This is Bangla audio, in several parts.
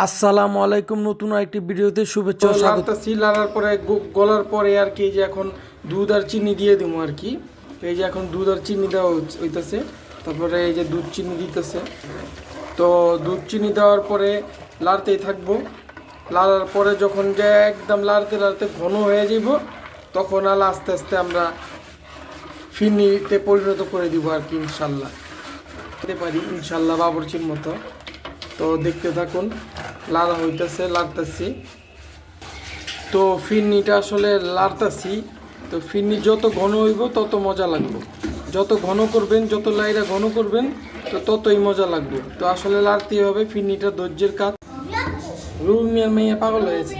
আসসালামু আলাইকুম, নতুন একটি ভিডিওতে শুভেচ্ছা ও স্বাগত। লাড়ার পরে গলার পরে আর কি, যে এখন দুধ আর চিনি দিয়ে দেবো আর কি। এই যে এখন দুধ আর চিনি দেওয়া হইতেছে, তারপরে এই যে দুধ চিনি দিতেছে। তো দুধ চিনি দেওয়ার পরে লাড়তেই থাকবো। লাড়ার পরে যখন যে একদম লাড়তে লাড়তে ঘন হয়ে যাব, তখন আর আস্তে আস্তে আমরা ফিরনিতে পরিণত করে দিব আর কি, ইনশাল্লাহ খেতে পারি ইনশাল্লাহ বাবরচির মতো। তো দেখতে থাকুন, লাড়া হইতেছে, লাড়তেছি। তো ফিরনিটা আসলে লাড়তেছি। তো ফিরনি যত ঘন হইব তত মজা লাগবে, যত ঘন করবেন, যত লাইরা ঘন করবেন তো ততই মজা লাগবে। তো আসলে লাড়তেই হবে, ফিরনিটা ধৈর্যের কাজ। রুবি মিয়ার মেয়ে পাগল হয়েছে।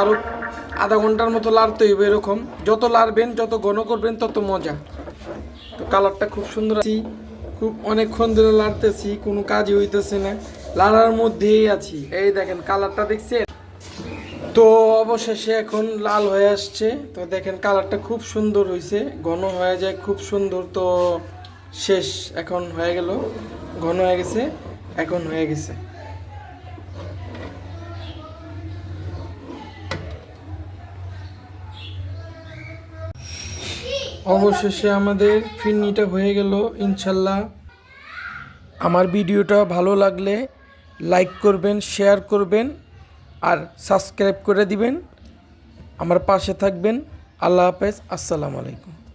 আরও আধা ঘন্টার মতো লাড়তে হইবে। এরকম যত লাড়বেন, যত ঘন করবেন তত মজা। তো কালারটা খুব সুন্দর, খুব অনেকক্ষণ ধরে লাড়তেছি, কোনো কাজই হইতেছে না, লাড়ার মধ্যেই আছি। এই দেখেন কালারটা দেখছেন। তো অবশেষে এখন লাল হয়ে আসছে। তো দেখেন কালারটা খুব সুন্দর হয়েছে, ঘন হয়ে যায় খুব সুন্দর। তো শেষ, এখন হয়ে গেল, ঘন হয়ে গেছে, এখন হয়ে গেছে। অবশেষে আমাদের ফিরনিটা হয়ে গেল ইনশাল্লাহ। আমার ভিডিওটা ভালো লাগলে লাইক করবেন, শেয়ার করবেন আর সাবস্ক্রাইব করে দিবেন। আমার পাশে থাকবেন। আল্লাহ হাফেজ, আসসালামু আলাইকুম।